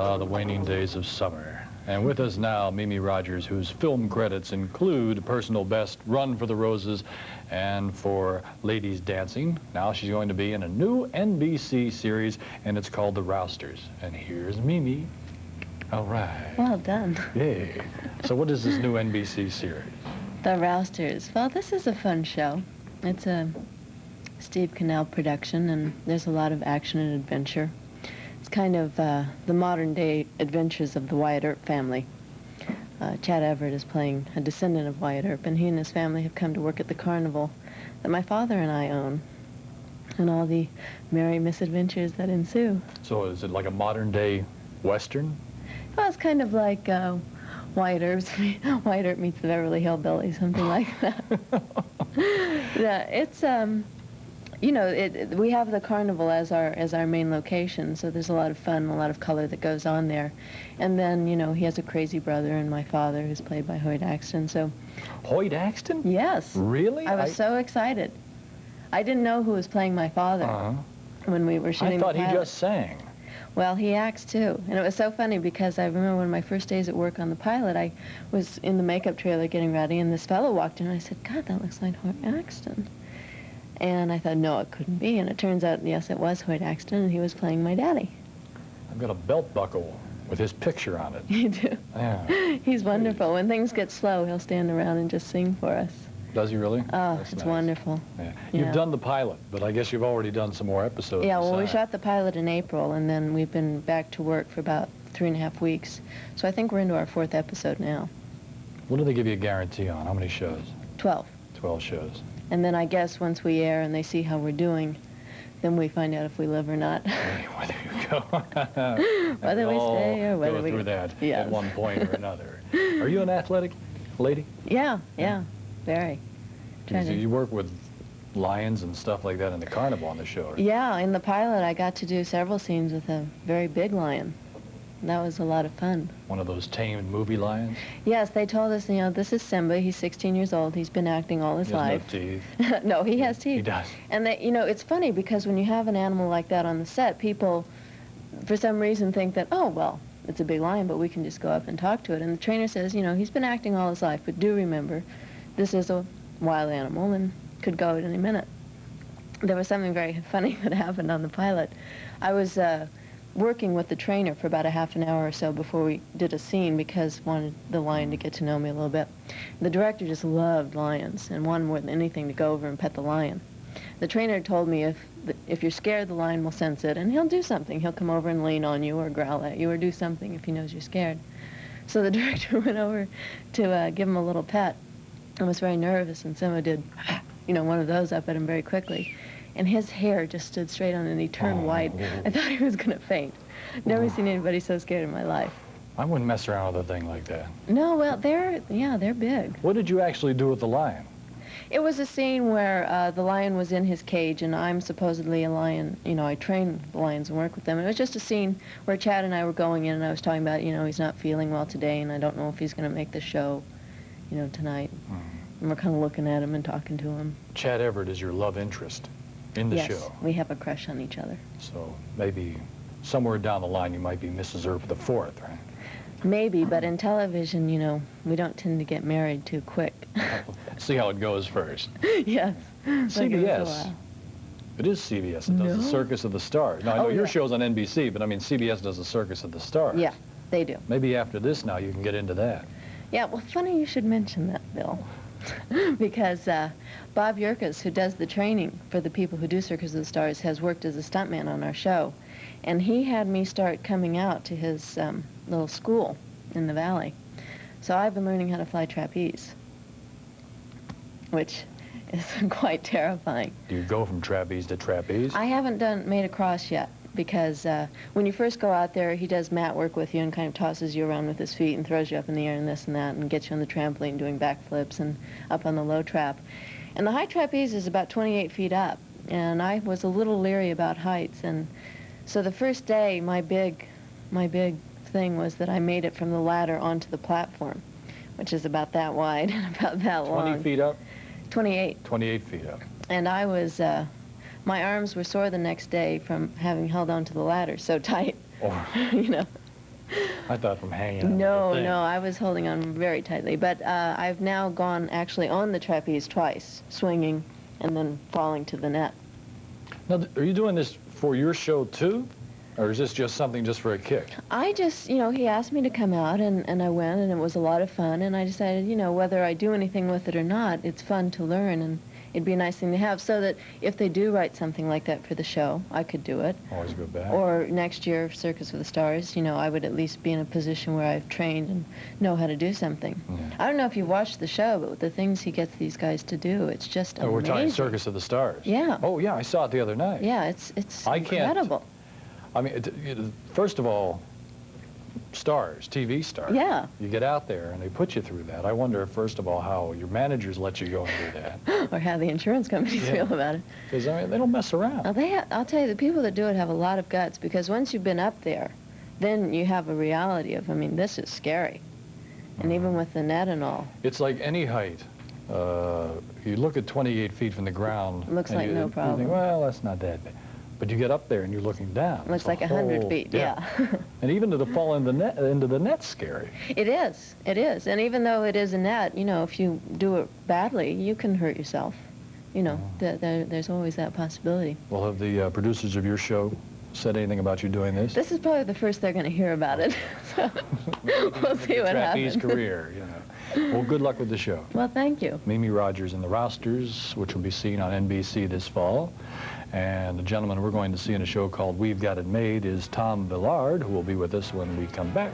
The waning days of summer. And with us now, Mimi Rogers, whose film credits include Personal Best, Run for the Roses, and for Ladies Dancing. Now she's going to be in a new NBC series, and it's called The Rousters. And here's Mimi. All right. Well done. Yay. So what is this new NBC series? The Rousters. Well, this is a fun show. It's a Steve Cannell production, and there's a lot of action and adventure. It's kind of the modern-day adventures of the Wyatt Earp family. Chad Everett is playing a descendant of Wyatt Earp, and he and his family have come to work at the carnival that my father and I own, and all the merry misadventures that ensue. So is it like a modern-day Western? Well, it's kind of like Wyatt Earp meets the Beverly Hillbillies, something like that. Yeah, it's you know, we have the carnival as our main location, so there's a lot of fun, a lot of color that goes on there. And then, you know, he has a crazy brother, and my father, who's played by Hoyt Axton. So. Hoyt Axton? Yes. Really? I was so excited. I didn't know who was playing my father when we were shooting the pilot. I thought he just sang. Well, he acts too, and it was so funny because I remember one of my first days at work on the pilot, I was in the makeup trailer getting ready, and this fellow walked in, and I said, "God, that looks like Hoyt Axton." And I thought, no, it couldn't be. And it turns out, yes, it was Hoyt Axton, and he was playing my daddy. I've got a belt buckle with his picture on it. You do? Yeah. He's wonderful. When things get slow, he'll stand around and just sing for us. Does he really? Oh, That's it's nice. Wonderful. Yeah. Yeah. You've done the pilot, but I guess you've already done some more episodes. Yeah, well, we besides. shot the pilot in April, and then we've been back to work for about 3.5 weeks. So I think we're into our 4th episode now. What do they give you a guarantee on? How many shows? 12. 12 shows. And then I guess once we air and they see how we're doing, then we find out if we live or not. Whether you go. Whether we stay or whether we go through that yes. at one point or another. Are you an athletic lady? Yeah, very. You work with lions and stuff like that in the carnival on the show, right? Yeah, in the pilot I got to do several scenes with a very big lion. That was a lot of fun. One of those tamed movie lions? Yes, they told us, you know, this is Simba. He's 16 years old. He's been acting all his life. He has no teeth. No, he has teeth. He does. And they, you know, it's funny because when you have an animal like that on the set, people, for some reason, think that, oh, well, it's a big lion, but we can just go up and talk to it. And the trainer says, you know, he's been acting all his life, but do remember, this is a wild animal and could go at any minute. There was something very funny that happened on the pilot. I was working with the trainer for about a half an hour or so before we did a scene because wanted the lion to get to know me a little bit. The director just loved lions and wanted more than anything to go over and pet the lion. The trainer told me if you're scared, the lion will sense it and he'll do something. He'll come over and lean on you or growl at you or do something if he knows you're scared. So the director went over to give him a little pet and was very nervous, and Simba did, you know, one of those up at him very quickly. And his hair just stood straight on and he turned white. I thought he was going to faint. Never seen anybody so scared in my life. I wouldn't mess around with a thing like that. No, well, they're big. What did you actually do with the lion? It was a scene where the lion was in his cage, and I'm supposedly a lion. You know, I train the lions and work with them. It was just a scene where Chad and I were going in, and I was talking about, you know, he's not feeling well today, and I don't know if he's going to make the show, you know, tonight. And we're kind of looking at him and talking to him. Chad Everett is your love interest in the show. Yes, we have a crush on each other. So maybe somewhere down the line you might be Mrs. Earp the Fourth, right? Maybe, but in television, you know, we don't tend to get married too quick. See how it goes first. Yes. CBS. It is CBS. It does the Circus of the Stars. Now, I know your show's on NBC, but I mean, CBS does the Circus of the Stars. Yeah, they do. Maybe after this now you can get into that. Yeah, well, funny you should mention that, Bill. Because Bob Yerkes, who does the training for the people who do Circus of the Stars, has worked as a stuntman on our show. And he had me start coming out to his little school in the valley. So I've been learning how to fly trapeze, which is quite terrifying. Do you go from trapeze to trapeze? I haven't made a cross yet, because when you first go out there, he does mat work with you and kind of tosses you around with his feet and throws you up in the air and this and that and gets you on the trampoline doing backflips and up on the low trap. And the high trapeze is about 28 feet up, and I was a little leery about heights. And so the first day, my big thing was that I made it from the ladder onto the platform, which is about that wide and about that long. 20 feet up? 28. 28 feet up. And I was, my arms were sore the next day from having held onto the ladder so tight, Oh. you know. I thought from hanging on. No, the thing. no, I was holding on very tightly. But I've now gone actually on the trapeze twice, swinging and then falling to the net. Now, are you doing this for your show too? Or is this just something just for a kick? I just, he asked me to come out, and I went, and it was a lot of fun. And I decided, whether I do anything with it or not, it's fun to learn, and it'd be a nice thing to have, so that if they do write something like that for the show, I could do it. Always go back. Or next year, Circus with the Stars, I would at least be in a position where I've trained and know how to do something. Yeah. I don't know if you watched the show, but with the things he gets these guys to do, it's just amazing. We're talking Circus of the Stars. Yeah. Oh, yeah, I saw it the other night. Yeah, it's I can't- incredible. I mean, first of all, stars, TV stars. Yeah. You get out there and they put you through that. I wonder, first of all, how your managers let you go and do that. Or how the insurance companies Yeah. feel about it. Because, I mean, they don't mess around. Well, I'll tell you, the people that do it have a lot of guts, because once you've been up there, then you have a reality of, this is scary. And even with the net and all. It's like any height. You look at 28 feet from the ground. Looks and like no you problem. think, well, that's not that bad. But you get up there and you're looking down. Looks It's a like 100 whole- feet, yeah. And even to fall in the net, into the net's scary. It is. And even though it is a net, if you do it badly, you can hurt yourself. There's always that possibility. Well, have the producers of your show said anything about you doing this? This is probably the first they're going to hear about it. So we'll see what Trapeze happens. career, Well, good luck with the show. Well, thank you. Mimi Rogers and the Rousters, which will be seen on NBC this fall. And the gentleman we're going to see in a show called We've Got It Made is Tom Villard, who will be with us when we come back.